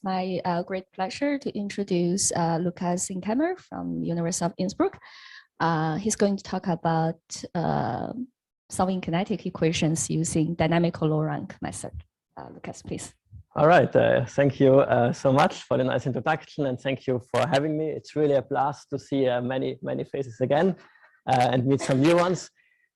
my great pleasure to introduce Lukas Einkemmer from University of Innsbruck. He's going to talk about solving kinetic equations using dynamical low-rank method. Lukas, please. All right, thank you so much for the nice introduction, and thank you for having me. It's really a blast to see many faces again and meet some new ones.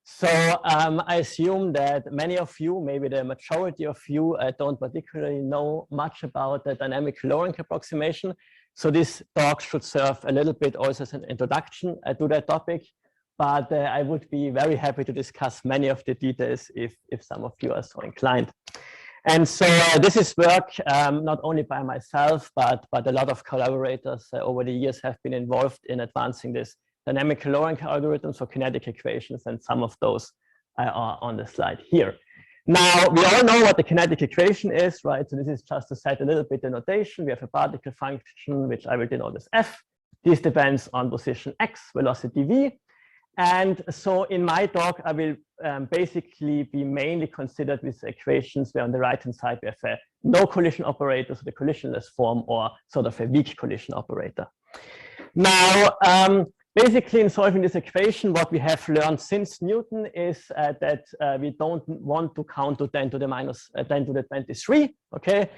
So I assume that many of you, maybe the majority of you, don't particularly know much about the dynamic low-rank approximation. So this talk should serve a little bit also as an introduction to that topic. But I would be very happy to discuss many of the details if some of you are so inclined. And so this is work not only by myself, but a lot of collaborators over the years have been involved in advancing this dynamic low-rank algorithms for kinetic equations, and some of those are on the slide here. Now, we all know what the kinetic equation is, right? So this is just to set a little bit the notation. We have a particle function, which I will denote as f. This depends on position x, velocity v. And so in my talk, I will basically be mainly considered with equations where on the right-hand side we have a no collision operator, so the collisionless form, or sort of a weak collision operator. Now, basically in solving this equation, what we have learned since Newton is that we don't want to count to 10 to the minus 10 to the 23, okay?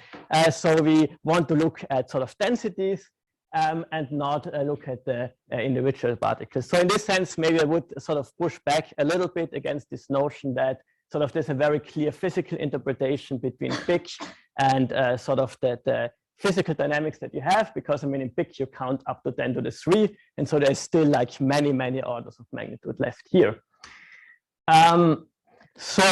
So we want to look at sort of densities and not look at the individual particles. So in this sense, maybe I would sort of push back a little bit against this notion that sort of there's a very clear physical interpretation between big and sort of the physical dynamics that you have, because I mean in big you count up to 10 to the 3, and so there's still like many orders of magnitude left here. So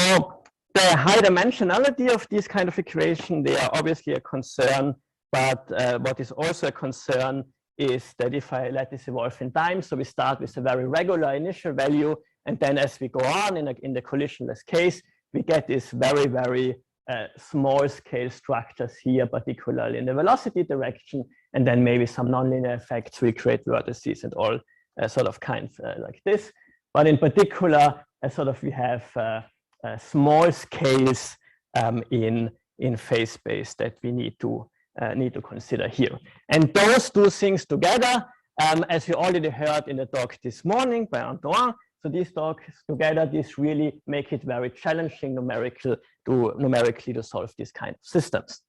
the high dimensionality of these kind of equation, they are obviously a concern, but what is also a concern is that if I let this evolve in time, so we start with a very regular initial value, and then as we go on in the collisionless case, we get this very small scale structures here, particularly in the velocity direction, and then maybe some nonlinear effects will create vertices and all sort of kinds like this. But in particular, sort of we have small scales in phase space that we need to consider here. And those two things together, as we already heard in the talk this morning by Antoine, so these talks together, this really make it very challenging numerically to solve these kind of systems.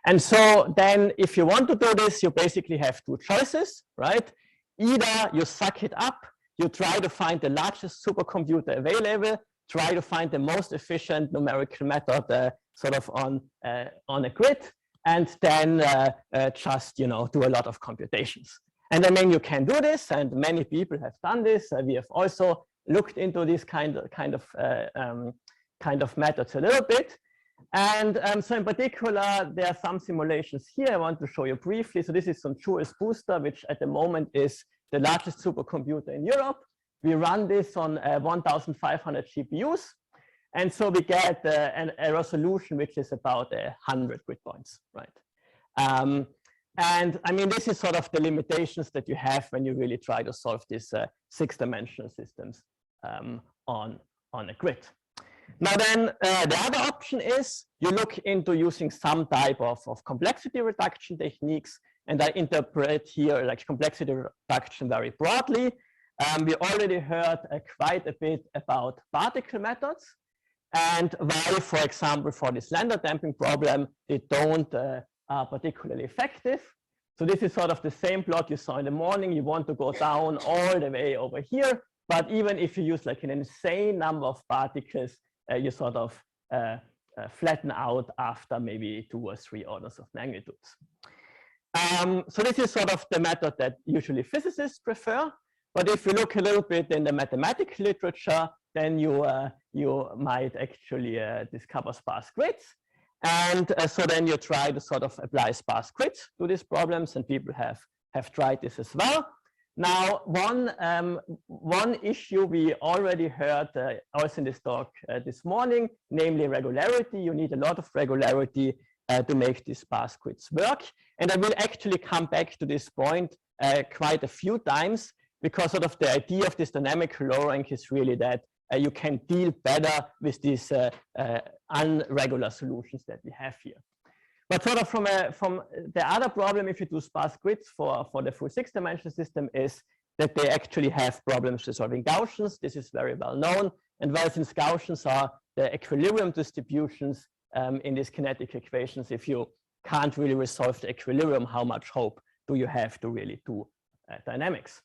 And so then if you want to do this, you basically have two choices, right? Either you suck it up, you try to find the largest supercomputer available, try to find the most efficient numerical method sort of on a grid, and then just, you know, do a lot of computations. And I mean, you can do this, and many people have done this. We have also looked into this kind of methods a little bit. And so in particular, there are some simulations here I want to show you briefly. So this is some Joules Booster, which at the moment is the largest supercomputer in Europe. We run this on 1,500 GPUs. And so we get a resolution which is about 100 grid points, right? And I mean, this is sort of the limitations that you have when you really try to solve these 6-dimensional systems on a grid. Now then, the other option is you look into using some type of complexity reduction techniques, and I interpret here like complexity reduction very broadly. We already heard quite a bit about particle methods, and while, for example, for this Landau damping problem, they don't are particularly effective. So this is sort of the same plot you saw in the morning. You want to go down all the way over here, but even if you use like an insane number of particles, you sort of flatten out after maybe 2 or 3 orders of magnitudes. So this is sort of the method that usually physicists prefer. But if you look a little bit in the mathematical literature, then you might actually discover sparse grids. And so then you try to sort of apply sparse grids to these problems, and people have tried this as well. Now, one issue we already heard also in this talk this morning, namely regularity. You need a lot of regularity to make these sparse grids work. And I will actually come back to this point quite a few times, because sort of the idea of this dynamic low rank is really that you can deal better with these unregular solutions that we have here. But sort of from the other problem, if you do sparse grids for the full 6-dimensional system, is that they actually have problems resolving Gaussians. This is very well known. And well, since Gaussians are the equilibrium distributions in these kinetic equations, if you can't really resolve the equilibrium, how much hope do you have to really do dynamics?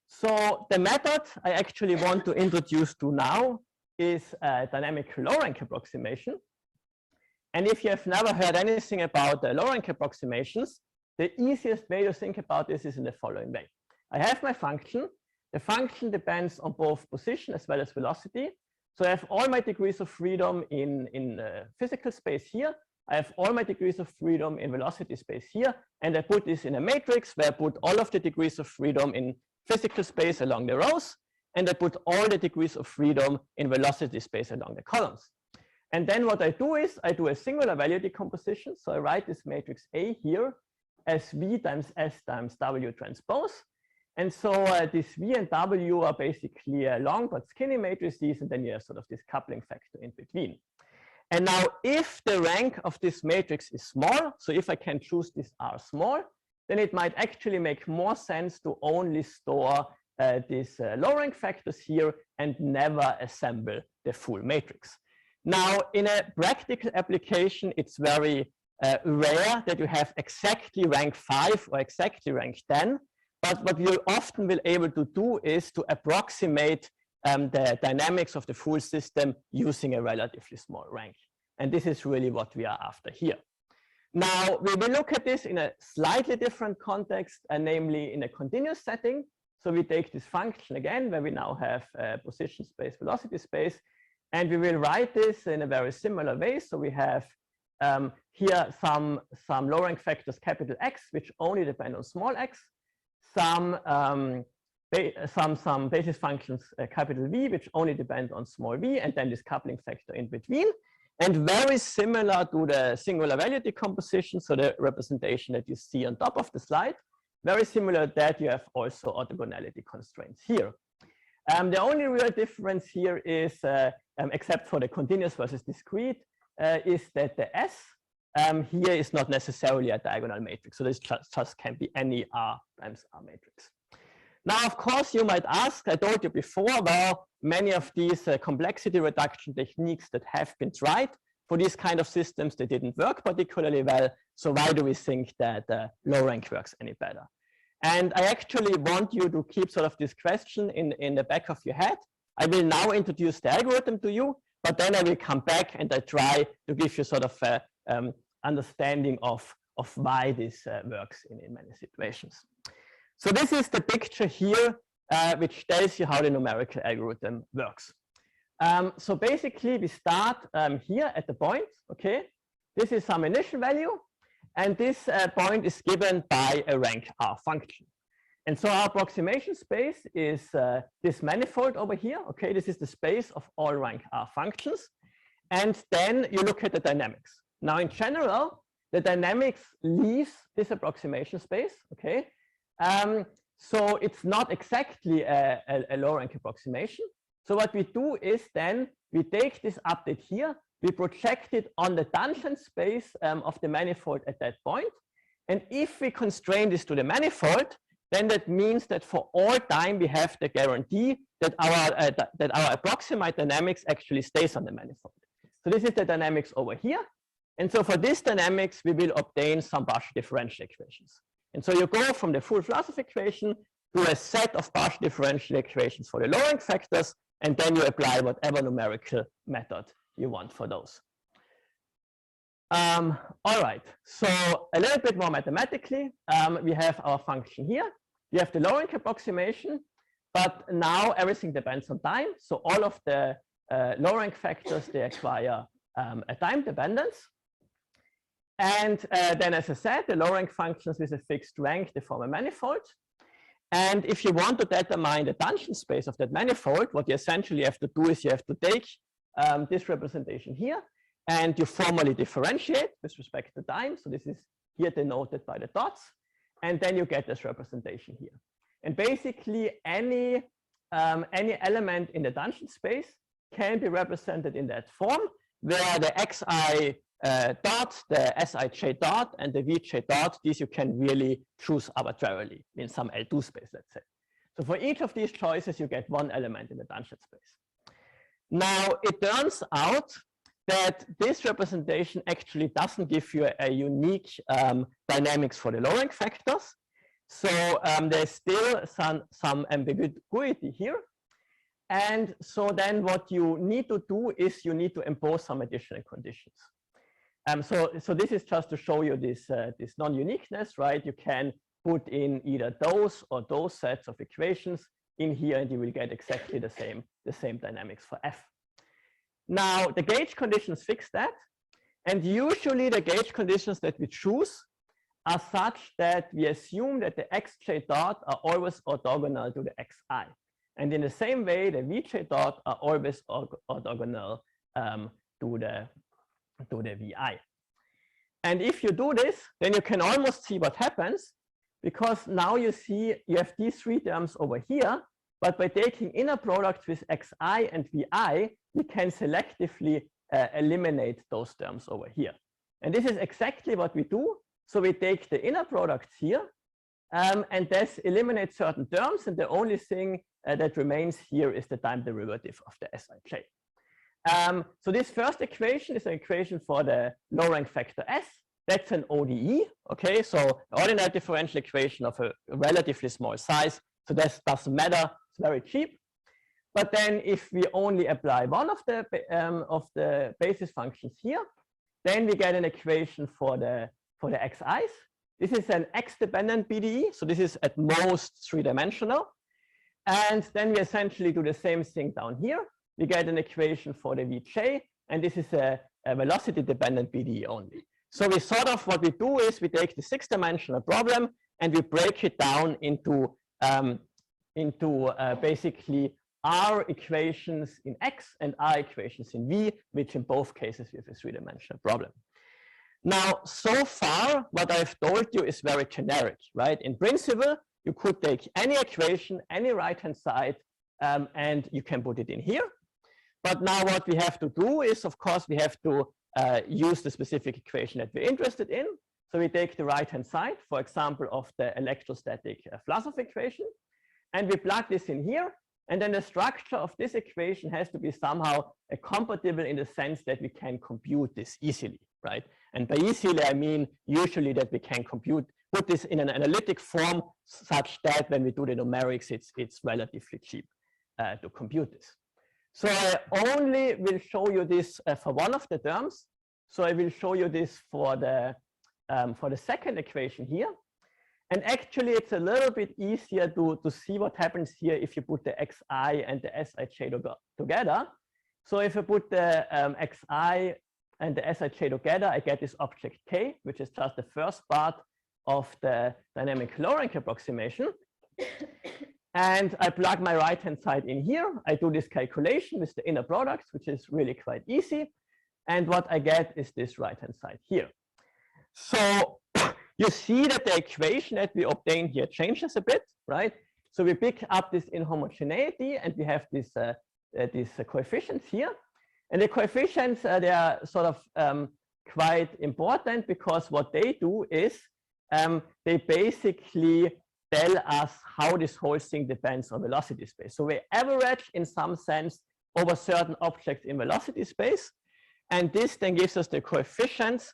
So the method I actually want to introduce to now is a dynamic low-rank approximation. And if you have never heard anything about the low-rank approximations, the easiest way to think about this is in the following way. I have my function. The function depends on both position as well as velocity. So I have all my degrees of freedom in physical space here. I have all my degrees of freedom in velocity space here. And I put this in a matrix where I put all of the degrees of freedom in physical space along the rows. And I put all the degrees of freedom in velocity space along the columns. And then what I do is I do a singular value decomposition. So I write this matrix A here as V times S times W transpose. And so this V and W are basically long but skinny matrices, and then you have sort of this coupling factor in between. And now if the rank of this matrix is small, so if I can choose this R small, then it might actually make more sense to only store these low rank factors here and never assemble the full matrix. Now, in a practical application, it's very rare that you have exactly rank 5 or exactly rank 10. But what you often will be able to do is to approximate the dynamics of the full system using a relatively small rank. And this is really what we are after here. Now, we will look at this in a slightly different context, namely in a continuous setting. So we take this function again, where we now have position space, velocity space, and we will write this in a very similar way. So we have here some low rank factors, capital X, which only depend on small x. Some basis functions, capital V, which only depend on small v, and then this coupling factor in between. And very similar to the singular value decomposition, so the representation that you see on top of the slide, very similar to that, you have also orthogonality constraints here. The only real difference here is, except for the continuous versus discrete, is that the S here is not necessarily a diagonal matrix. So this just can be any R times R matrix. Now, of course, you might ask, I told you before, well, many of these complexity reduction techniques that have been tried for these kind of systems, they didn't work particularly well. So why do we think that low rank works any better? And I actually want you to keep sort of this question in the back of your head. I will now introduce the algorithm to you, but then I will come back and I try to give you sort of a understanding of why this works in many situations. So this is the picture here, which tells you how the numerical algorithm works. So basically, we start here at the point, okay? This is some initial value, and this point is given by a rank R function. And so our approximation space is this manifold over here, okay? This is the space of all rank R functions. And then you look at the dynamics. Now, in general, the dynamics leaves this approximation space, okay? So it's not exactly a low rank approximation. So what we do is then we take this update here, we project it on the tangent space of the manifold at that point. And if we constrain this to the manifold, then that means that for all time we have the guarantee that our approximate dynamics actually stays on the manifold. So this is the dynamics over here. And so for this dynamics, we will obtain some partial differential equations. And so you go from the full Vlasov equation to a set of partial differential equations for the low rank factors, and then you apply whatever numerical method you want for those. All right, so a little bit more mathematically, we have our function here. We have the low rank approximation, but now everything depends on time. So all of the low rank factors, they acquire a time dependence. And then, as I said, the low rank functions with a fixed rank, they form a manifold. And if you want to determine the tangent space of that manifold, what you essentially have to do is you have to take this representation here, and you formally differentiate with respect to time. So this is here denoted by the dots. And then you get this representation here. And basically, any element in the tangent space can be represented in that form, where the xi dot, the Sij dot, and the Vj dot. These you can really choose arbitrarily in some L2 space, let's say. So for each of these choices, you get one element in the Dirichlet space. Now, it turns out that this representation actually doesn't give you a unique dynamics for the low-rank factors. So there's still some ambiguity here. And so then what you need to do is you need to impose some additional conditions. So this is just to show you this non-uniqueness, right? You can put in either those or those sets of equations in here, and you will get exactly the same dynamics for F. Now, the gauge conditions fix that. And usually the gauge conditions that we choose are such that we assume that the xj dot are always orthogonal to the xi. And in the same way, the vj dot are always orthogonal to the vi. And if you do this, then you can almost see what happens, because now you see you have these three terms over here, but by taking inner products with xi and vi, we can selectively eliminate those terms over here. And this is exactly what we do. So we take the inner products here, and this eliminates certain terms, and the only thing that remains here is the time derivative of the Sij. So this first equation is an equation for the low rank factor S. That's an ODE. Okay, so ordinary differential equation of a relatively small size. So this doesn't matter. It's very cheap. But then if we only apply one of the basis functions here, then we get an equation for the xi's. This is an x-dependent BDE. So this is at most three-dimensional. And then we essentially do the same thing down here. We get an equation for the Vj, and this is a velocity-dependent BDE only. So we sort of, what we do is we take the six-dimensional problem and we break it down into basically R equations in X and R equations in V, which in both cases we have a three-dimensional problem. Now, so far, what I've told you is very generic, right? In principle, you could take any equation, any right-hand side, and you can put it in here. But now what we have to do is, of course, we have to use the specific equation that we're interested in. So we take the right-hand side, for example, of the electrostatic Vlasov equation, and we plug this in here. And then the structure of this equation has to be somehow compatible in the sense that we can compute this easily, right? And by easily, I mean usually that we can put this in an analytic form such that when we do the numerics, it's relatively cheap to compute this. So I only will show you this for one of the terms. So I will show you this for the second equation here. And actually, it's a little bit easier to see what happens here if you put the xi and the Sij together. So if I put the xi and the Sij together, I get this object k, which is just the first part of the dynamic low-rank approximation. And I plug my right-hand side in here. I do this calculation with the inner products, which is really quite easy. And what I get is this right-hand side here. So you see that the equation that we obtain here changes a bit, right? So we pick up this inhomogeneity, and we have this these coefficients here. And the coefficients, they are sort of quite important, because what they do is they basically tell us how this whole thing depends on velocity space. So we average in some sense over certain objects in velocity space. And this then gives us the coefficients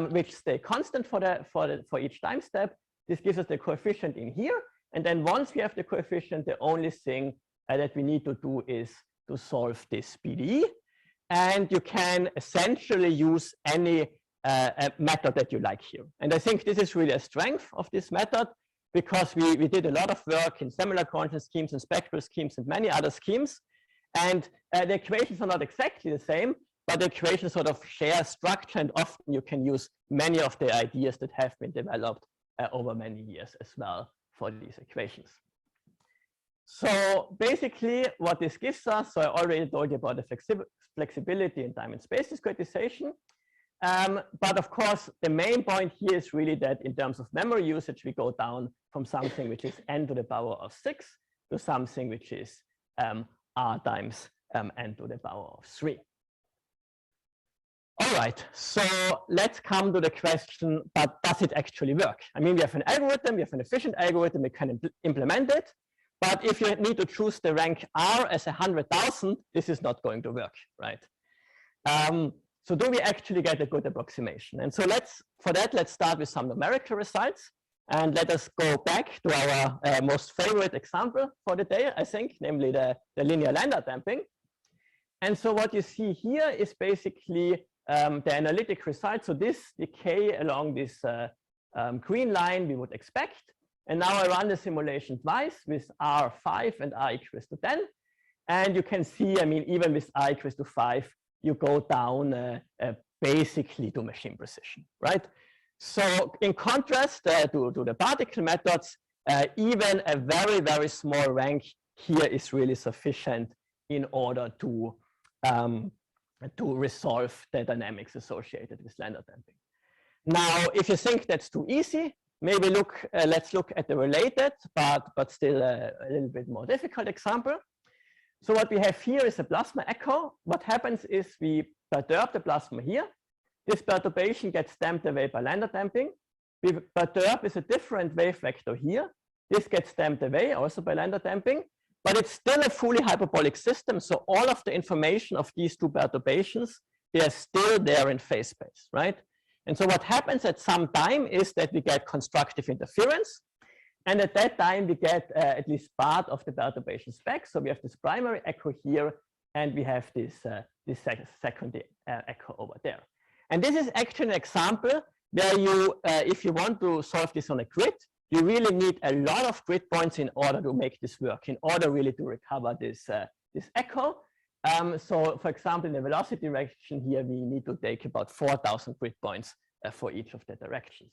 which stay constant for each time step. This gives us the coefficient in here. And then once we have the coefficient, the only thing that we need to do is to solve this BDE. And you can essentially use any method that you like here. And I think this is really a strength of this method, because we did a lot of work in similar constant schemes and spectral schemes and many other schemes. And the equations are not exactly the same, but the equations sort of share structure, and often you can use many of the ideas that have been developed over many years as well for these equations. So basically what this gives us, so I already told you about the flexibility in time and space discretization. But of course, the main point here is really that in terms of memory usage, we go down from something which is n to the power of 6 to something which is r times n to the power of 3. All right, so let's come to the question, but does it actually work? I mean, we have an algorithm, we have an efficient algorithm, we can implement it, but if you need to choose the rank R as 100,000, this is not going to work, right? So do we actually get a good approximation? And so let's start with some numerical results, and let us go back to our most favorite example for the day, I think, namely the linear lambda damping. And so what you see here is basically the analytic result. So this decay along this green line we would expect. And now I run the simulation twice with R5 and R equals to 10. And you can see, I mean, even with R equals to 5, you go down basically to machine precision, right? So in contrast to the particle methods, even a very, very small rank here is really sufficient in order to resolve the dynamics associated with lambda damping. Now, if you think that's too easy, maybe let's look at the related, but still a little bit more difficult example. So what we have here is a plasma echo. What happens is we perturb the plasma here. This perturbation gets damped away by lambda damping. We perturb with a different wave vector here. This gets damped away also by lambda damping. But it's still a fully hyperbolic system. So all of the information of these two perturbations, they are still there in phase space, right? And so what happens at some time is that we get constructive interference. And at that time, we get at least part of the perturbations back. So we have this primary echo here, and we have this secondary echo over there. And this is actually an example where you, if you want to solve this on a grid, you really need a lot of grid points in order to make this work, in order really to recover this echo. So for example, in the velocity direction here, we need to take about 4,000 grid points for each of the directions.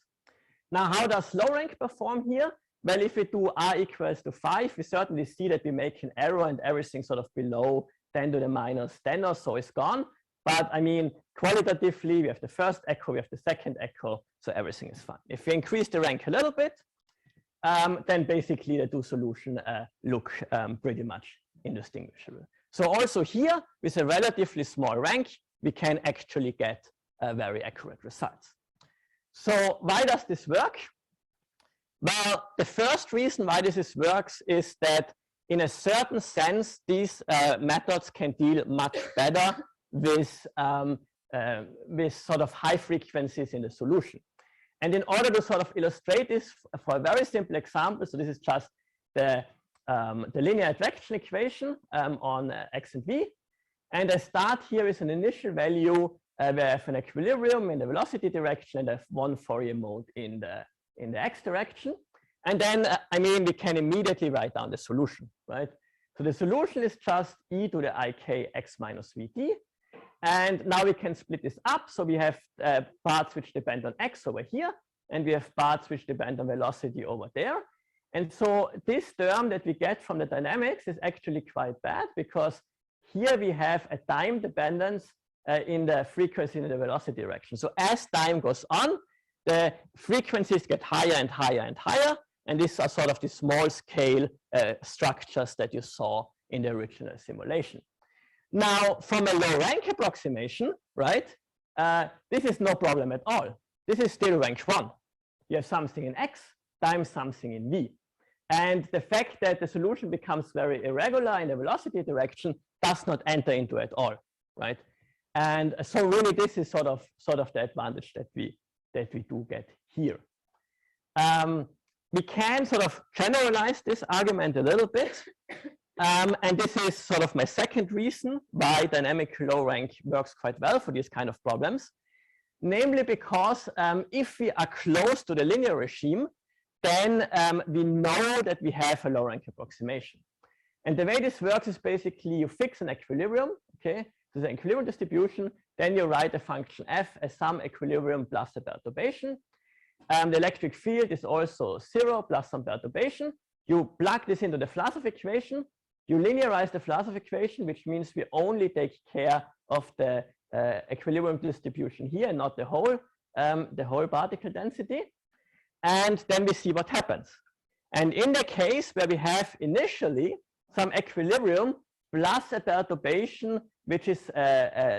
Now, how does low rank perform here? Well, if we do R equals to 5, we certainly see that we make an error and everything sort of below 10 to the minus 10 or so is gone. But I mean, qualitatively, we have the first echo, we have the second echo, so everything is fine. If we increase the rank a little bit, then basically the two solutions look pretty much indistinguishable. So also here, with a relatively small rank, we can actually get very accurate results. So why does this work? Well, the first reason why this works is that in a certain sense, these methods can deal much better with sort of high frequencies in the solution. And in order to sort of illustrate this for a very simple example, so this is just the linear attraction equation on x and v. And I start here with an initial value where I have an equilibrium in the velocity direction, and I have one Fourier mode in the x direction. And then, I mean, we can immediately write down the solution, right? So the solution is just e to the ik x minus vt. And now we can split this up. So we have parts which depend on x over here, and we have parts which depend on velocity over there. And so this term that we get from the dynamics is actually quite bad, because here we have a time dependence in the frequency in the velocity direction. So as time goes on, the frequencies get higher and higher and higher. And these are sort of the small scale structures that you saw in the original simulation. Now, from a low rank approximation, right, this is no problem at all. This is still rank 1. You have something in x times something in v. And the fact that the solution becomes very irregular in the velocity direction does not enter into it at all, right? And so really this is sort of the advantage that we do get here. We can sort of generalize this argument a little bit. And this is sort of my second reason why dynamic low rank works quite well for these kind of problems. Namely because if we are close to the linear regime, then we know that we have a low rank approximation. And the way this works is basically you fix an equilibrium, okay? So the equilibrium distribution, then you write a function f as some equilibrium plus a perturbation. The electric field is also 0 plus some perturbation. You plug this into the Vlasov equation. You linearize the Vlasov equation, which means we only take care of the equilibrium distribution here, and not the whole particle density. And then we see what happens. And in the case where we have initially some equilibrium plus a perturbation which is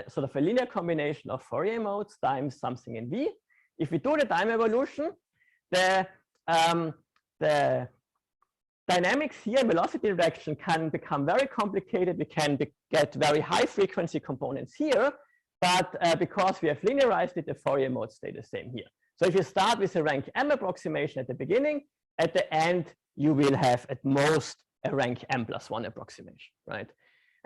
sort of a linear combination of Fourier modes times something in V. If we do the time evolution, the dynamics here, velocity direction, can become very complicated. We can get very high frequency components here, but because we have linearized it, the Fourier modes stay the same here. So if you start with a rank M approximation at the beginning, at the end, you will have at most a rank M+1 approximation, right?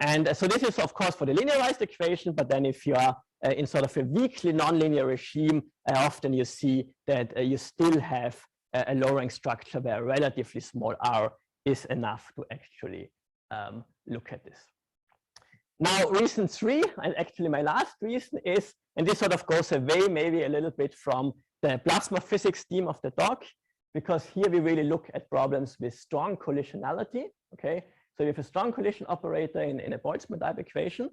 And so this is, of course, for the linearized equation, but then if you are in sort of a weakly nonlinear regime, often you see that you still have a low-rank structure where a relatively small r is enough to actually look at this. Now, reason 3, and actually my last reason is, and this sort of goes away maybe a little bit from the plasma physics theme of the talk, because here we really look at problems with strong collisionality, okay? So we have a strong collision operator in a Boltzmann type equation.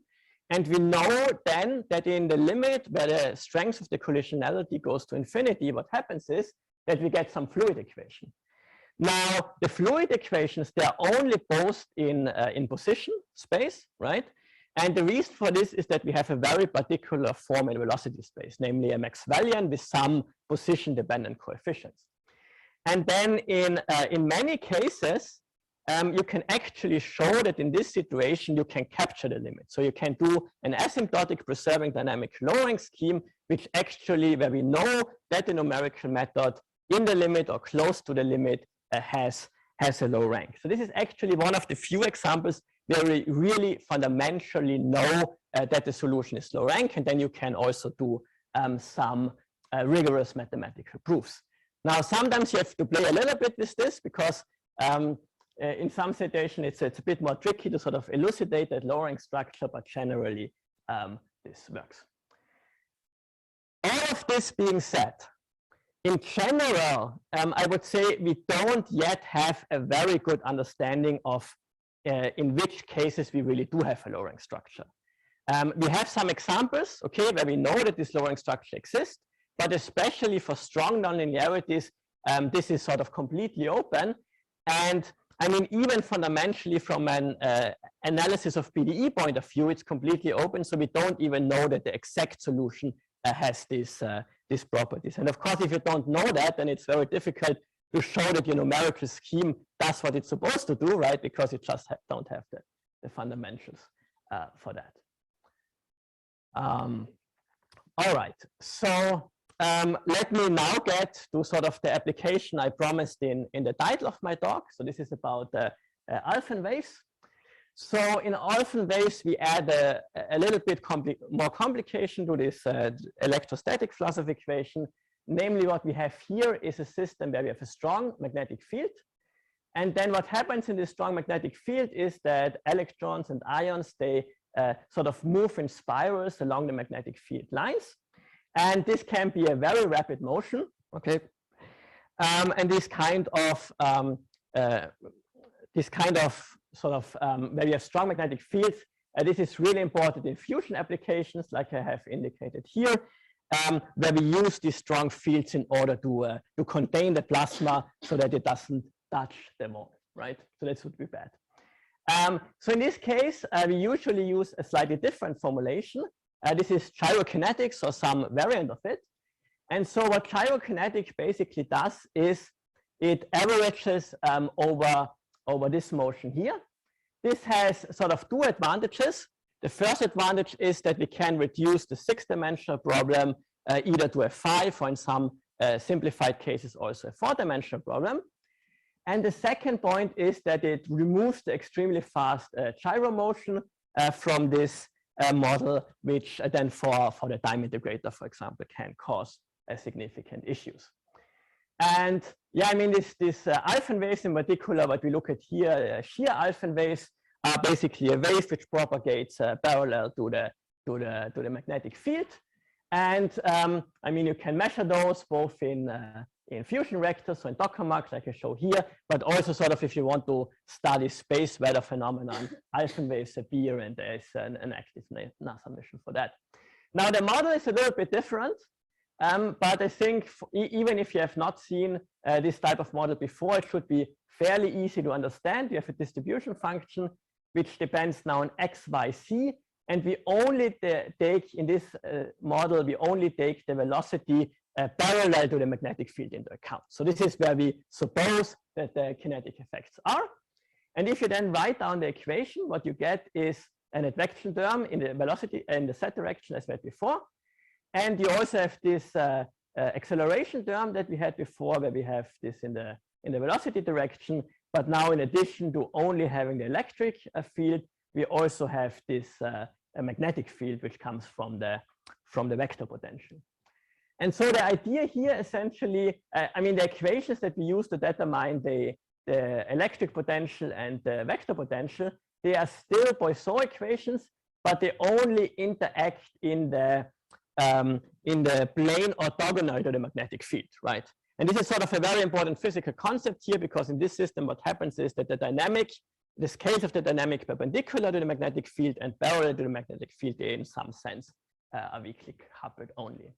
And we know then that in the limit where the strength of the collisionality goes to infinity, what happens is that we get some fluid equation. Now, the fluid equations, they are only both in position space, right? And the reason for this is that we have a very particular form in velocity space, namely a Maxwellian with some position-dependent coefficients. And then in many cases, you can actually show that in this situation, you can capture the limit. So you can do an asymptotic preserving dynamic lowering scheme, which actually, where we know that the numerical method in the limit or close to the limit has a low rank. So this is actually one of the few examples where we really fundamentally know that the solution is low rank, and then you can also do some rigorous mathematical proofs. Now, sometimes you have to play a little bit with this because in some situations it's a bit more tricky to sort of elucidate that low rank structure, but generally this works. All of this being said, in general, I would say we don't yet have a very good understanding of in which cases we really do have a low rank structure. We have some examples, okay, where we know that this low rank structure exists, but especially for strong nonlinearities, this is sort of completely open. And I mean, even fundamentally from an analysis of PDE point of view, it's completely open. So we don't even know that the exact solution has these properties. And of course, if you don't know that, then it's very difficult to show that your numerical scheme does what it's supposed to do, right? Because you just don't have the fundamentals for that. All right, so let me now get to sort of the application I promised in the title of my talk. So this is about Alfvén waves. So in Alfvén waves, we add a little bit more complication to this electrostatic Vlasov equation. Namely, what we have here is a system where we have a strong magnetic field. And then what happens in this strong magnetic field is that electrons and ions, they sort of move in spirals along the magnetic field lines. And this can be a very rapid motion, okay? And this kind of sort of where you have strong magnetic fields, this is really important in fusion applications, like I have indicated here, where we use these strong fields in order to contain the plasma so that it doesn't touch the wall, right? So that would be bad. So in this case, we usually use a slightly different formulation. This is gyrokinetics or some variant of it. And so what gyrokinetic basically does is it averages over this motion here. This has sort of two advantages. The first advantage is that we can reduce the 6-dimensional problem either to a 5 or in some simplified cases also a 4-dimensional problem. And the second point is that it removes the extremely fast gyro motion from this model, which then for the time integrator, for example, can cause significant issues. And yeah, I mean, this Alfvén waves in particular, what we look at here, shear Alfvén waves are basically a wave which propagates parallel to the magnetic field. And I mean, you can measure those both in fusion reactors, so in tokamaks, like I show here, but also sort of if you want to study space weather phenomenon, Alfvén waves appear, and there's an active NASA mission for that. Now, the model is a little bit different, but I think even if you have not seen this type of model before, it should be fairly easy to understand. You have a distribution function which depends now on x, y, z, And we only take, in this model, we only take the velocity parallel to the magnetic field into account. So this is where we suppose that the kinetic effects are. And if you then write down the equation, what you get is an advection term in the velocity and the z direction as we had before. And you also have this acceleration term that we had before, where we have this in the velocity direction. But now, in addition to only having the electric field, we also have this a magnetic field which comes from the vector potential. And so the idea here essentially, I mean, the equations that we use to determine the electric potential and the vector potential, they are still Poisson equations, but they only interact in the plane orthogonal to the magnetic field, right? And this is sort of a very important physical concept here, because in this system, what happens is that the scales of the dynamic perpendicular to the magnetic field and parallel to the magnetic field, they in some sense are weakly coupled only.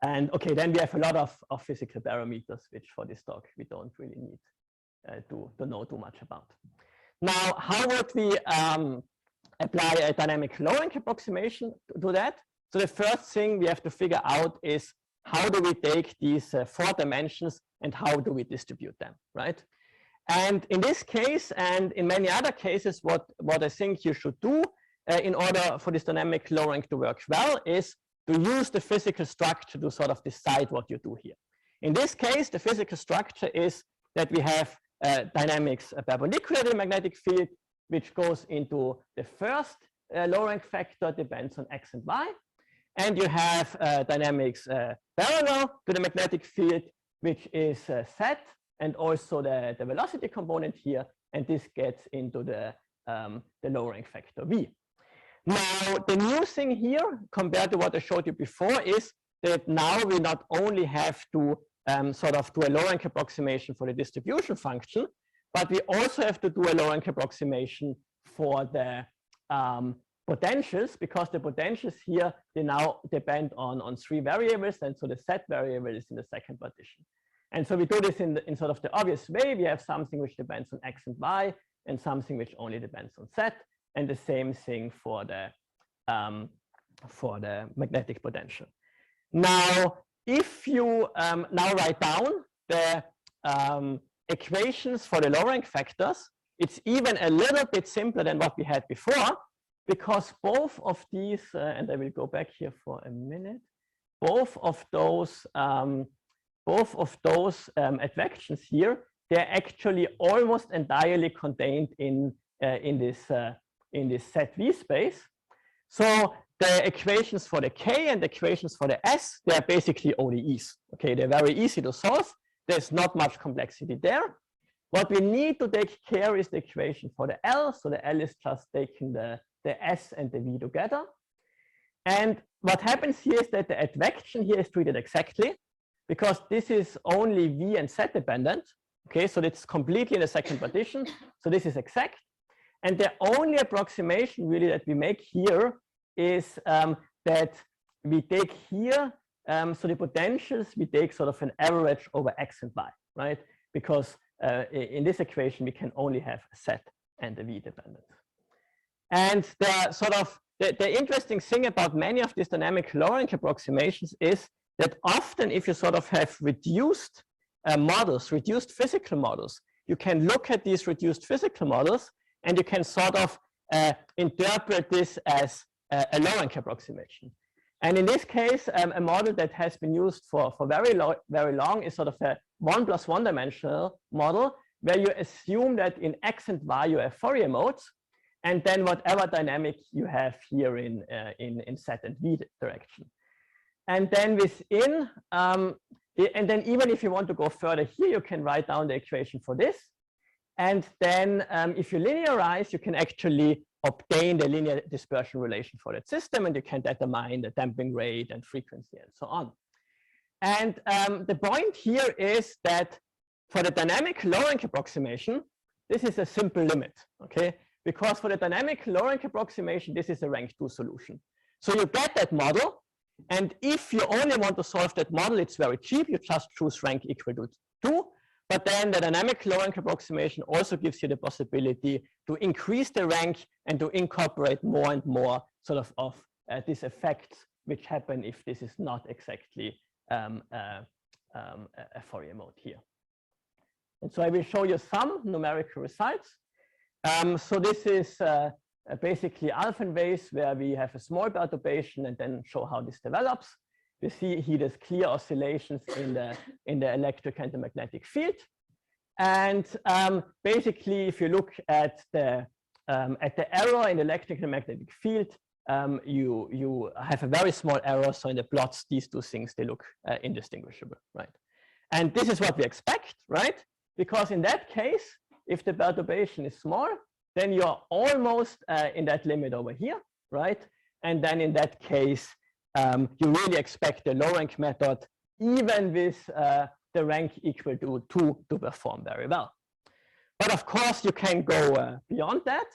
And okay, then we have a lot of physical parameters, which for this talk we don't really need to know too much about. Now, how would we apply a dynamic lowering approximation to that? So the first thing we have to figure out is, how do we take these 4 dimensions and how do we distribute them, right? And in this case, and in many other cases, what I think you should do in order for this dynamic lowering to work well is to use the physical structure to sort of decide what you do here. In this case, the physical structure is that we have dynamics perpendicular to the magnetic field, which goes into the first lowering factor, depends on x and y. And you have dynamics parallel to the magnetic field, which is z, and also the velocity component here, and this gets into the lowering factor v. Now, the new thing here, compared to what I showed you before, is that now we not only have to sort of do a lowering approximation for the distribution function, but we also have to do a lowering approximation for the potentials, because the potentials here, they now depend on 3 variables, and so the z variable is in the second partition. And so we do this in sort of the obvious way. We have something which depends on x and y, and something which only depends on z, and the same thing for the magnetic potential. Now, if you now write down the equations for the lowering factors, it's even a little bit simpler than what we had before, because both of these, and I will go back here for a minute, both of those advections here, they're actually almost entirely contained in this ZV space. So the equations for the K and the equations for the S, they're basically ODEs. Okay, they're very easy to solve. There's not much complexity there. What we need to take care is the equation for the L. So the L is just taking the S and the V together. And what happens here is that the advection here is treated exactly, because this is only V and Z dependent. Okay, so it's completely in the second partition. So this is exact. And the only approximation really that we make here is that we take here, so the potentials, we take sort of an average over x and y, right? Because in this equation, we can only have a Z and a V dependence. And the sort of the interesting thing about many of these dynamic lowering approximations is that often if you sort of have reduced models, reduced physical models, you can look at these reduced physical models and you can sort of interpret this as a lowering approximation. And in this case, a model that has been used for very long is sort of a 1+1 dimensional model, where you assume that in x and y you have Fourier modes, and then whatever dynamic you have here in Z and V direction. And then within, and then even if you want to go further here, you can write down the equation for this. And then if you linearize, you can actually obtain the linear dispersion relation for that system, and you can determine the damping rate and frequency and so on. And the point here is that for the dynamic lowering approximation, this is a simple limit, okay? Because for the dynamic lowering approximation, this is a rank 2 solution. So you get that model, and if you only want to solve that model, it's very cheap. You just choose rank equal to 2. But then the dynamic lowering approximation also gives you the possibility to increase the rank and to incorporate more and more of these effects which happen if this is not exactly a Fourier mode here. And so I will show you some numerical results. So this is basically Alfvén waves where we have a small perturbation and then show how this develops. You see here there's clear oscillations in the electric and the magnetic field. And basically, if you look at the error in the electric and magnetic field, you have a very small error. So in the plots, these two things, they look indistinguishable, right? And this is what we expect, right? Because in that case, if the perturbation is small, then you're almost in that limit over here, right? And then in that case, you really expect the low rank method, even with the rank equal to 2, to perform very well. But of course, you can go beyond that.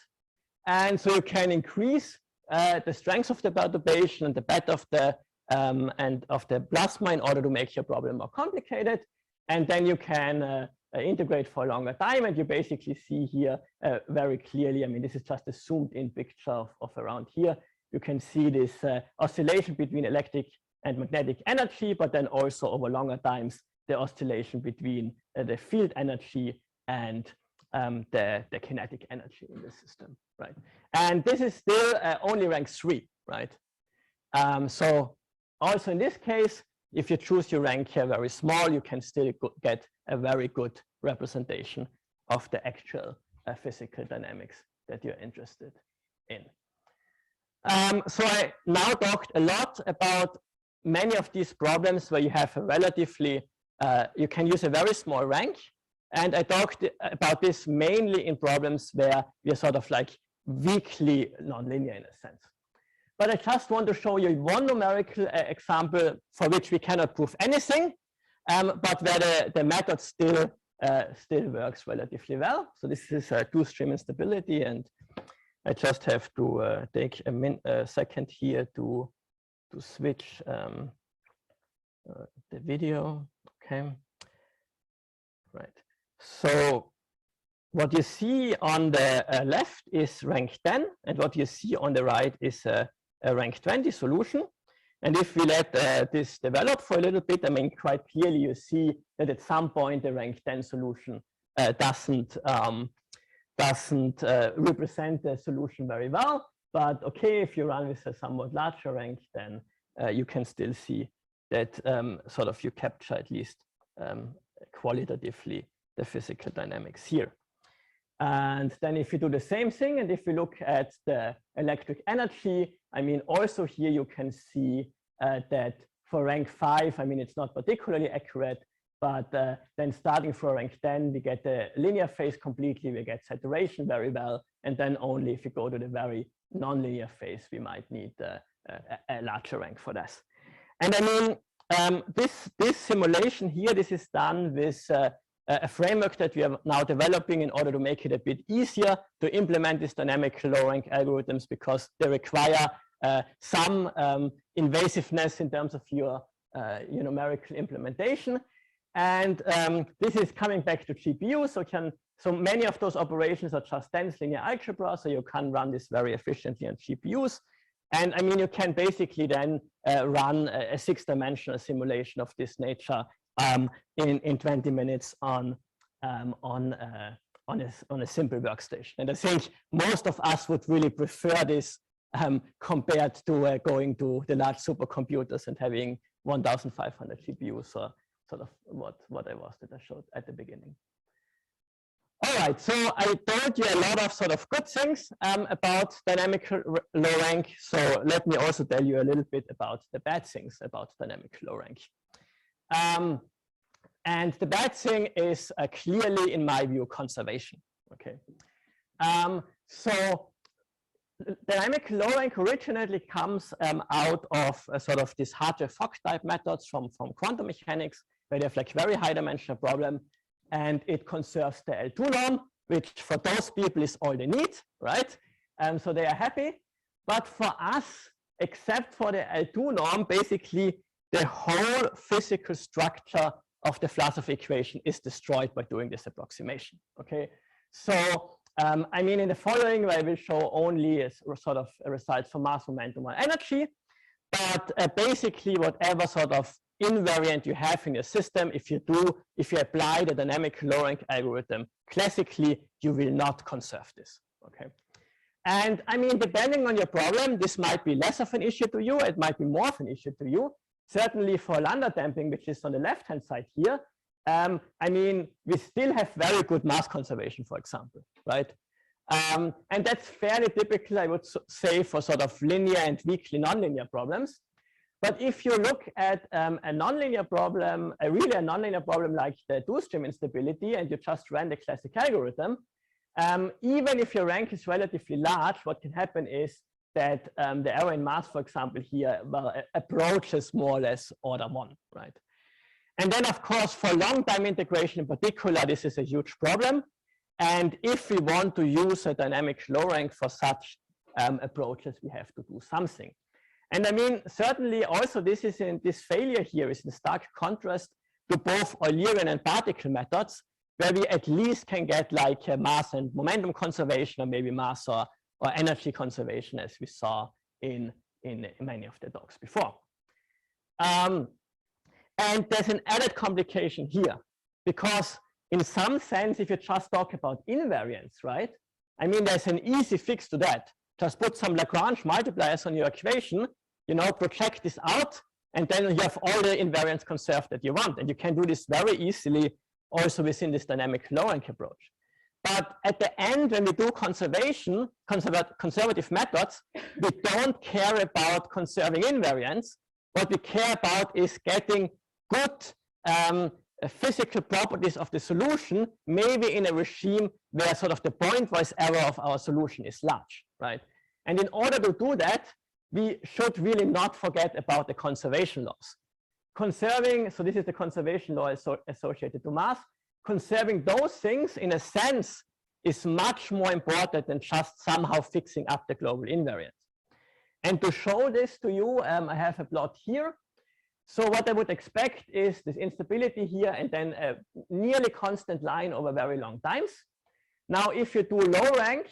And so you can increase the strength of the perturbation and the bed of the plasma in order to make your problem more complicated. And then you can integrate for a longer time. And you basically see here very clearly, I mean, this is just a zoomed in picture of around here. You can see this oscillation between electric and magnetic energy, but then also over longer times, the oscillation between the field energy and the kinetic energy in the system, right? And this is still only rank 3, right? So also in this case, if you choose your rank here very small, you can still get a very good representation of the actual physical dynamics that you're interested in. So I now talked a lot about many of these problems where you have a relatively, you can use a very small rank. And I talked about this mainly in problems where we are sort of like weakly nonlinear in a sense. But I just want to show you one numerical example for which we cannot prove anything, but where the method still works relatively well. So this is two-stream instability, and I just have to take a second here to switch the video. Okay, right. So what you see on the left is rank 10, and what you see on the right is a rank 20 solution. And if we let this develop for a little bit, I mean, quite clearly you see that at some point the rank 10 solution doesn't represent the solution very well. But okay, if you run with a somewhat larger rank, then you can still see that sort of you capture at least qualitatively the physical dynamics here. And then if you do the same thing, and if we look at the electric energy, I mean, also here you can see that for rank 5, I mean, it's not particularly accurate, but then starting for rank 10, we get the linear phase completely, we get saturation very well, and then only if you go to the very nonlinear phase, we might need a larger rank for this. And I mean, this simulation here, this is done with a framework that we are now developing in order to make it a bit easier to implement these dynamic low rank algorithms, because they require some invasiveness in terms of your numerical implementation. And this is coming back to GPU. So many of those operations are just dense linear algebra, so you can run this very efficiently on GPUs. And I mean, you can basically then run a 6-dimensional simulation of this nature in 20 minutes on a simple workstation. And I think most of us would really prefer this compared to going to the large supercomputers and having 1,500 GPUs, or sort of what I showed at the beginning. All right, so I told you a lot of sort of good things about dynamic low rank. So let me also tell you a little bit about the bad things about dynamic low rank. And the bad thing is clearly, in my view, conservation. Okay, so dynamic low rank originally comes out of sort of these Hartree-Fock type methods from quantum mechanics, where they have like very high dimensional problem, and it conserves the L2 norm, which for those people is all they need, right? So they are happy. But for us, except for the L2 norm, basically the whole physical structure of the Vlasov equation is destroyed by doing this approximation. Okay, so I mean, in the following, I will show only a sort of a result for mass, momentum, or energy. But basically, whatever sort of invariant you have in your system, if you apply the dynamic low-rank algorithm classically, you will not conserve this. Okay. And I mean, depending on your problem, this might be less of an issue to you. It might be more of an issue to you. Certainly for lambda damping, which is on the left-hand side here, I mean, we still have very good mass conservation, for example, right? And that's fairly typical, I would say, for sort of linear and weakly nonlinear problems. But if you look at a nonlinear problem, really a nonlinear problem like the two-stream instability, and you just ran the classic algorithm, even if your rank is relatively large, what can happen is that the error in mass, for example, here approaches more or less order 1, right? And then, of course, for long-time integration in particular, this is a huge problem. And if we want to use a dynamic low rank for such approaches, we have to do something. And I mean, certainly also this failure here is in stark contrast to both Eulerian and particle methods, where we at least can get like a mass and momentum conservation, or maybe mass or energy conservation, as we saw in many of the talks before. And there's an added complication here, because in some sense, if you just talk about invariance, right? I mean, there's an easy fix to that. Just put some Lagrange multipliers on your equation, you know, project this out, and then you have all the invariants conserved that you want. And you can do this very easily also within this dynamic low-rank approach. But at the end, when we do conservative methods, we don't care about conserving invariants. What we care about is getting good physical properties of the solution, maybe in a regime where sort of the pointwise error of our solution is large, right? And in order to do that, we should really not forget about the conservation laws. Conserving, so this is the conservation law associated to mass. Conserving those things, in a sense, is much more important than just somehow fixing up the global invariance. And to show this to you, I have a plot here. So what I would expect is this instability here, and then a nearly constant line over very long times. Now, if you do low rank,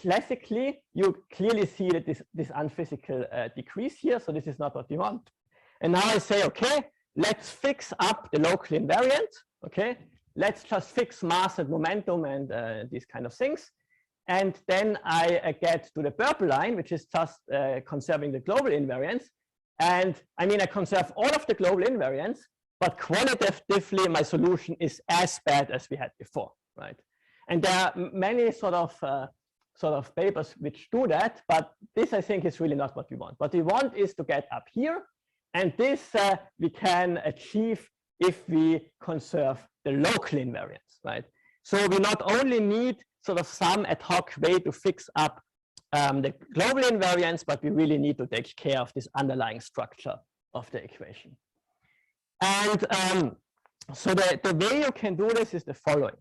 classically, you clearly see that this unphysical decrease here. So this is not what we want. And now I say, okay, let's fix up the local invariant. Okay, let's just fix mass and momentum and these kind of things. And then I get to the purple line, which is just conserving the global invariance. And I mean, I conserve all of the global invariants, but qualitatively, my solution is as bad as we had before, right? And there are many sort of papers which do that, but this, I think, is really not what we want. What we want is to get up here, and this we can achieve if we conserve the local invariants, right? So we not only need sort of some ad hoc way to fix up the global invariance, but we really need to take care of this underlying structure of the equation. And so the way you can do this is the following.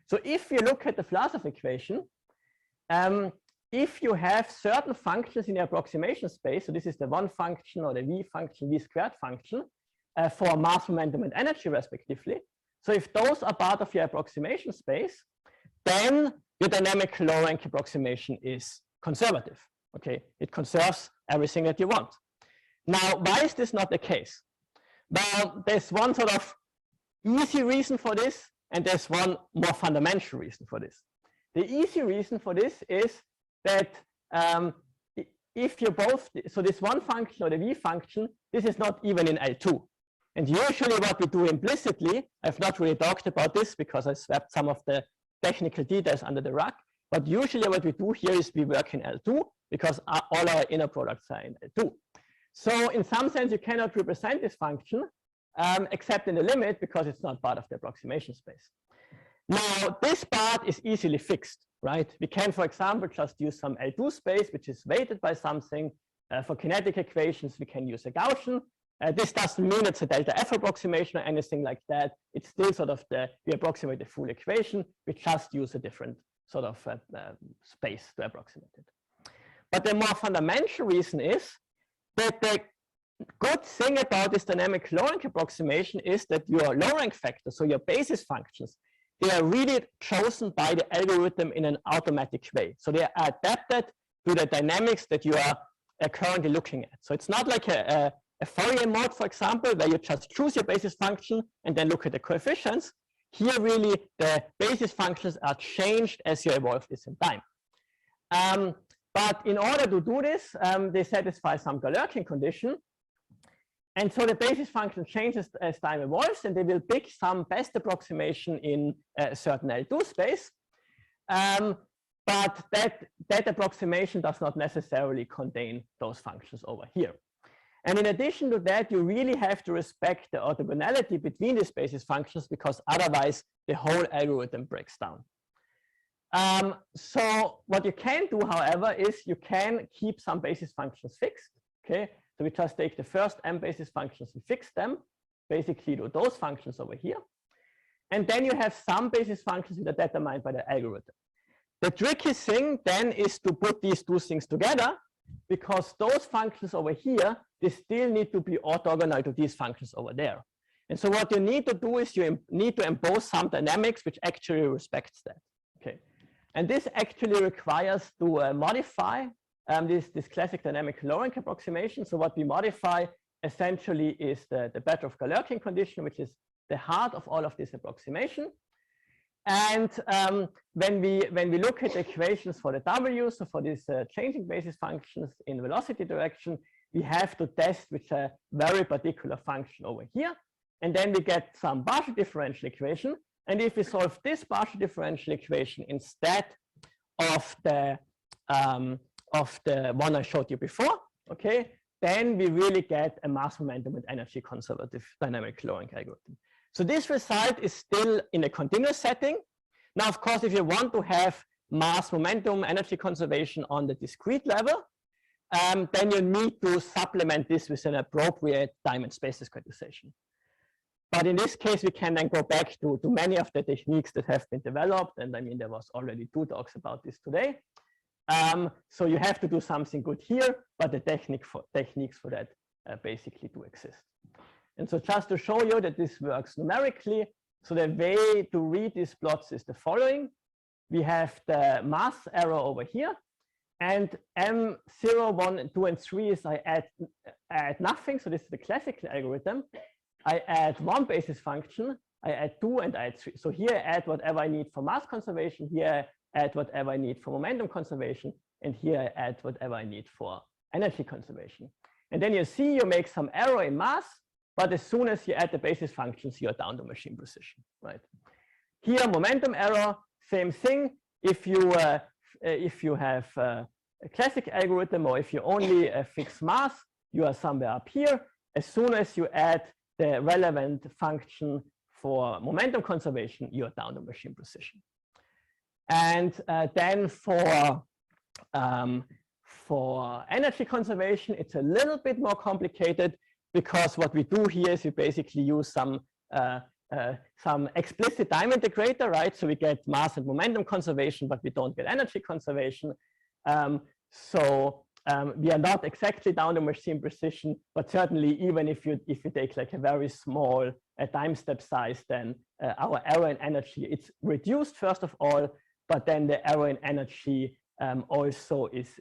So if you look at the Vlasov equation, if you have certain functions in the approximation space, so this is the one function or the v function, v squared function, for mass, momentum, and energy respectively. So if those are part of your approximation space, then your dynamic low rank approximation is conservative. Okay, it conserves everything that you want. Now, why is this not the case? Well, there's one sort of easy reason for this, and there's one more fundamental reason for this. The easy reason for this is that if you both, so this one function or the v function, this is not even in L2. And usually what we do implicitly, I've not really talked about this because I swept some of the technical details under the rug, but usually what we do here is we work in L2 because all our inner products are in L2. So in some sense, you cannot represent this function except in the limit because it's not part of the approximation space. Now, this part is easily fixed, right? We can, for example, just use some L2 space, which is weighted by something. For kinetic equations, we can use a Gaussian. This doesn't mean it's a delta F approximation or anything like that. It's still sort of we approximate the full equation. We just use a different sort of space to approximate it. But the more fundamental reason is that the good thing about this dynamic low rank approximation is that your low rank factors, so your basis functions, they are really chosen by the algorithm in an automatic way. So they are adapted to the dynamics that you are currently looking at. So it's not like a Fourier mode, for example, where you just choose your basis function and then look at the coefficients. Here, really, the basis functions are changed as you evolve this in time. But in order to do this, they satisfy some Galerkin condition. And so the basis function changes as time evolves, and they will pick some best approximation in a certain L2 space. But that approximation does not necessarily contain those functions over here. And in addition to that, you really have to respect the orthogonality between these basis functions, because otherwise the whole algorithm breaks down. So what you can do, however, is you can keep some basis functions fixed. Okay, so we just take the first m basis functions and fix them, basically to those functions over here. And then you have some basis functions that are determined by the algorithm. The tricky thing then is to put these two things together, because those functions over here, they still need to be orthogonal to these functions over there. And so what you need to do is you need to impose some dynamics which actually respects that. Okay, and this actually requires to modify this classic dynamic lowering approximation. So what we modify essentially is the Petrov-Galerkin condition, which is the heart of all of this approximation. And when we look at equations for the W, so for these changing basis functions in velocity direction, we have to test with a very particular function over here. And then we get some partial differential equation. And if we solve this partial differential equation instead of the one I showed you before, okay, then we really get a mass momentum and energy conservative dynamic lowering algorithm. So this result is still in a continuous setting. Now, of course, if you want to have mass momentum energy conservation on the discrete level, then you need to supplement this with an appropriate time and space discretization. But in this case, we can then go back to many of the techniques that have been developed. And I mean, there was already 2 talks about this today. So you have to do something good here, but the techniques for that basically do exist. And so just to show you that this works numerically, so the way to read these plots is the following. We have the mass error over here, and M0, 1, 2, and 3 is I add nothing. So this is the classical algorithm. I add 1 basis function, I add 2, and I add 3. So here I add whatever I need for mass conservation, here I add whatever I need for momentum conservation, and here I add whatever I need for energy conservation. And then you see you make some error in mass, but as soon as you add the basis functions, you're down to machine precision, right? Here, momentum error, same thing. If you have a classic algorithm, or if you only fix mass, you are somewhere up here. As soon as you add the relevant function for momentum conservation, you're down to machine precision. And then for energy conservation, it's a little bit more complicated, because what we do here is we basically use some explicit time integrator, right? So we get mass and momentum conservation, but we don't get energy conservation. We are not exactly down to machine precision, but certainly even if you take like a very small time step size, then our error in energy, it's reduced first of all, but then the error in energy also is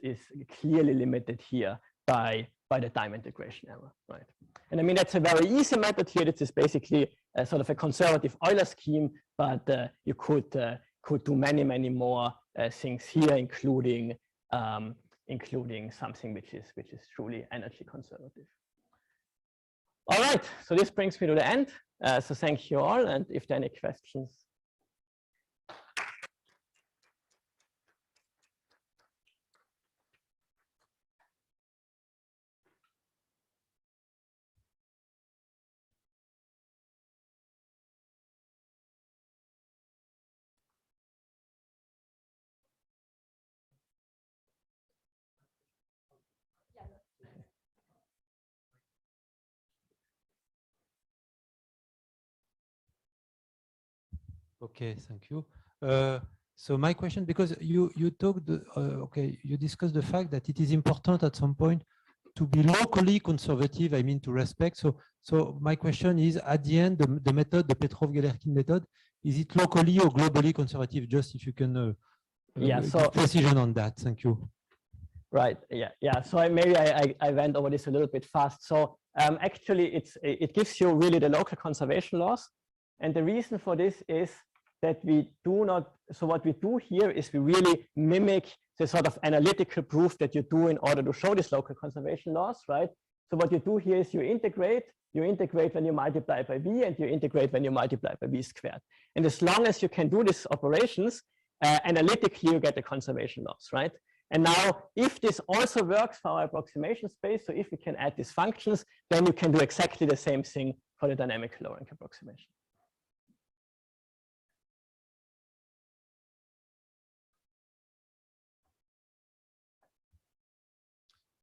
clearly limited here by the time integration error, right? And I mean, that's a very easy method here. This is basically a sort of a conservative Euler scheme, but you could do many more things here, including something which is truly energy conservative. All right, so this brings me to the end. So thank you all, and if there are any questions. Okay, thank you. So my question, because you talked, okay, you discussed the fact that it is important at some point to be locally conservative, I mean to respect. So my question is, at the end, the method, the Petrov-Galerkin method, is it locally or globally conservative? Just if you can give precision on that. Thank you. Right. Yeah. So maybe I went over this a little bit fast. So actually, it gives you really the local conservation laws, and the reason for this is that we do not. So what we do here is we really mimic the sort of analytical proof that you do in order to show these local conservation laws, right? So what you do here is you integrate when you multiply by v, and you integrate when you multiply by v squared. And as long as you can do these operations, analytically you get the conservation laws, right? And now, if this also works for our approximation space, so if we can add these functions, then you can do exactly the same thing for the dynamic low rank approximation.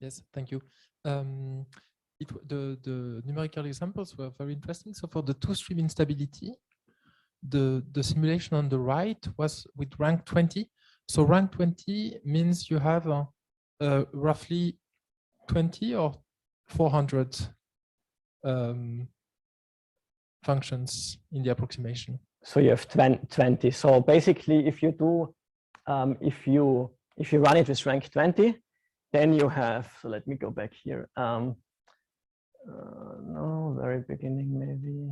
Yes, thank you. The numerical examples were very interesting. So for the two-stream instability, the simulation on the right was with rank 20. So rank 20 means you have roughly 20 or 400 functions in the approximation. So you have 20. So basically, if you do, if you run it with rank 20, then you have. So let me go back here. No, very beginning maybe.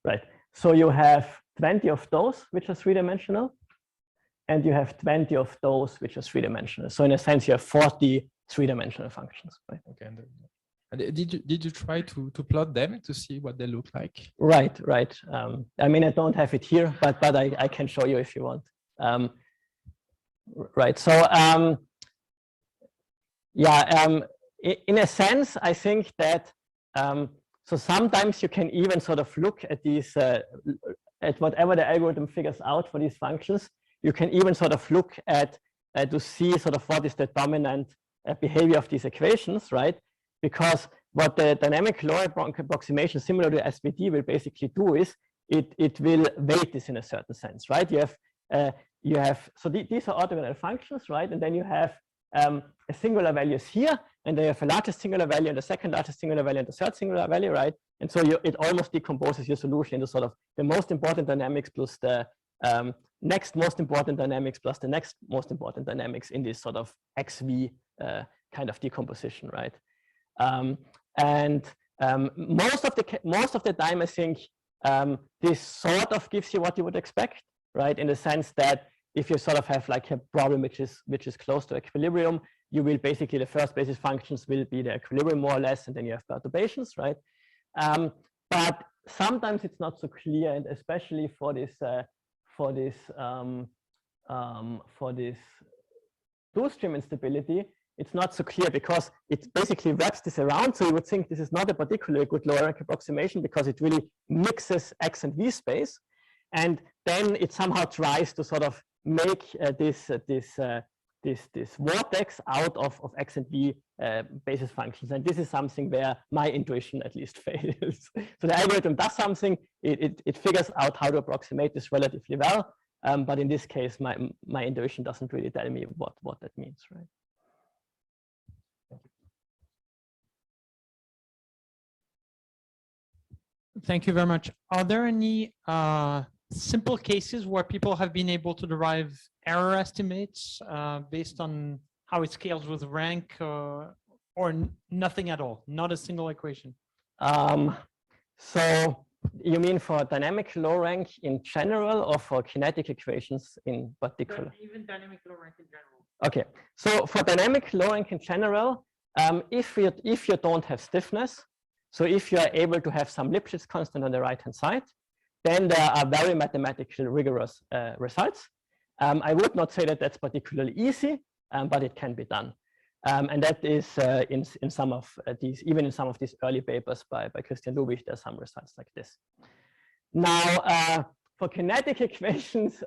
Right. So you have 20 of those which are three-dimensional, and you have 20 of those which are three-dimensional. So in a sense, you have 40 three-dimensional functions. Right? Okay. And did you try to plot them to see what they look like? Right. I mean, I don't have it here, but I can show you if you want. Right. So in a sense, I think that so sometimes you can even sort of look at these at whatever the algorithm figures out for these functions. You can even sort of look at to see sort of what is the dominant behavior of these equations, right? Because what the dynamic low rank approximation, similar to SVD, will basically do is it will weight this in a certain sense, right? You have so these are orthogonal functions, right? And then you have a singular values here, and they have a largest singular value and the second largest singular value and the third singular value, right? And so it almost decomposes your solution into sort of the most important dynamics plus the next most important dynamics plus the next most important dynamics in this sort of XV kind of decomposition, right? Most of the time, I think this sort of gives you what you would expect, right? In the sense that if you sort of have like a problem which is close to equilibrium, you will basically, the first basis functions will be the equilibrium more or less, and then you have perturbations, right? But sometimes it's not so clear, and especially for this two-stream instability, it's not so clear because it basically wraps this around. So you would think this is not a particularly good lower rank approximation because it really mixes X and V space, and then it somehow tries to sort of make this vortex out of X and V basis functions. And this is something where my intuition at least fails. So the algorithm does something, it figures out how to approximate this relatively well. But in this case, my intuition doesn't really tell me what that means, right? Thank you very much. Are there any simple cases where people have been able to derive error estimates based on how it scales with rank, or nothing at all, not a single equation? So you mean for dynamic low rank in general, or for kinetic equations in particular? Even dynamic low rank in general. Okay, so for dynamic low rank in general, if you don't have stiffness, so if you are able to have some Lipschitz constant on the right-hand side, then there are very mathematically rigorous results. I would not say that that's particularly easy, but it can be done. And that is in some of these, even in some of these early papers by Christian Lubich, there's some results like this. Now, for kinetic equations,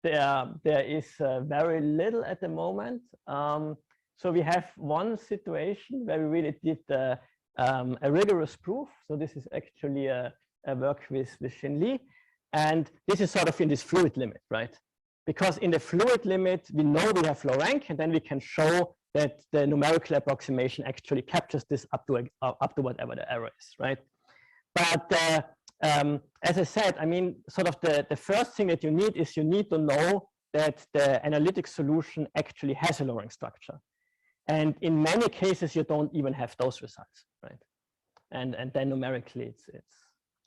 there is very little at the moment. So we have one situation where we really did a rigorous proof. So this is actually a work with Xin Li, and this is sort of in this fluid limit, right? because in the fluid limit, we know we have low rank, and then we can show that the numerical approximation actually captures this up to whatever the error is, right? But as I said, I mean, sort of the first thing that you need is you need to know that the analytic solution actually has a lowering structure. And in many cases, you don't even have those results, right? And then numerically, it's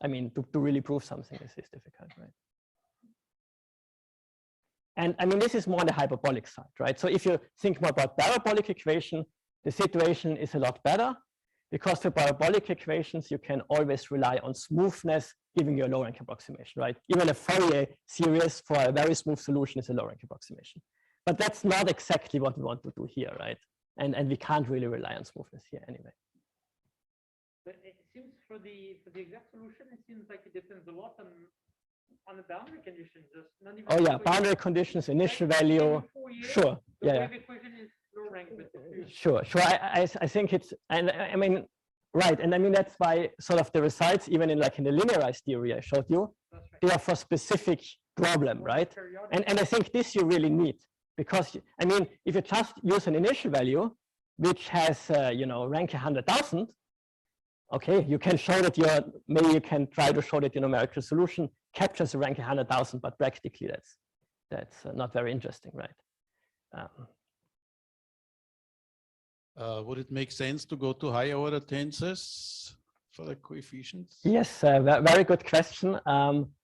I mean, to really prove something is difficult, right? And I mean, this is more on the hyperbolic side, right? So if you think more about parabolic equation, the situation is a lot better, because for parabolic equations, you can always rely on smoothness, giving you a low rank approximation, right? Even a Fourier series for a very smooth solution is a low rank approximation. But that's not exactly what we want to do here, right? And we can't really rely on smoothness here anyway. But it seems for the exact solution, it seems like it depends a lot on the boundary conditions. Not even oh yeah, boundary conditions, initial value. Sure. Yeah. Wave equation is low rank, but sure. I think it's, and I mean, right. And I mean, that's why sort of the results, even in like in the linearized theory I showed you, right, they are for specific problem, right? And I think this you really need, because I mean, if you just use an initial value, which has, you know, rank 100,000, okay, you can show that maybe you can try to show that your numerical solution captures a rank 100,000, but practically that's not very interesting, right? Would it make sense to go to higher order tensors for the coefficients? Yes, very good question.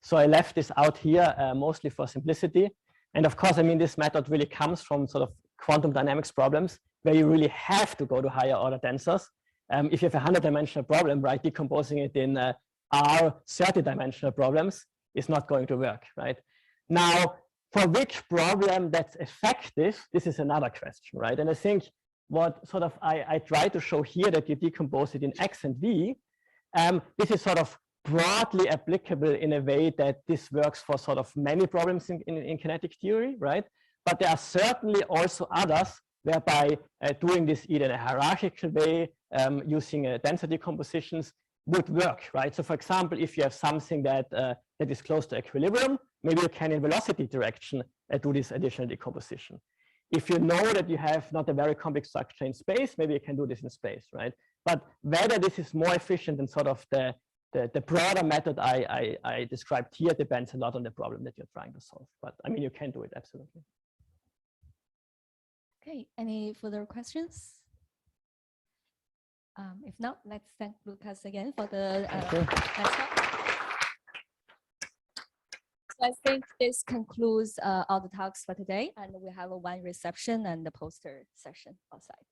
So I left this out here mostly for simplicity. And of course, I mean, this method really comes from sort of quantum dynamics problems where you really have to go to higher order tensors. If you have a 100-dimensional problem, right, decomposing it in R 30-dimensional problems is not going to work, right? Now, for which problem that's effective, this is another question, right? And I think what sort of I try to show here, that you decompose it in X and V, this is sort of broadly applicable in a way that this works for sort of many problems in kinetic theory, right? But there are certainly also others whereby doing this either in a hierarchical way, using density compositions would work, right? So for example, if you have something that is close to equilibrium, maybe you can in velocity direction do this additional decomposition. If you know that you have not a very complex structure in space, maybe you can do this in space, right? But whether this is more efficient than sort of the broader method I described here depends a lot on the problem that you're trying to solve. But I mean, you can do it, absolutely. Okay, any further questions? If not, let's thank Lukas again for the lecture. So I think this concludes all the talks for today, and we have one reception and the poster session outside.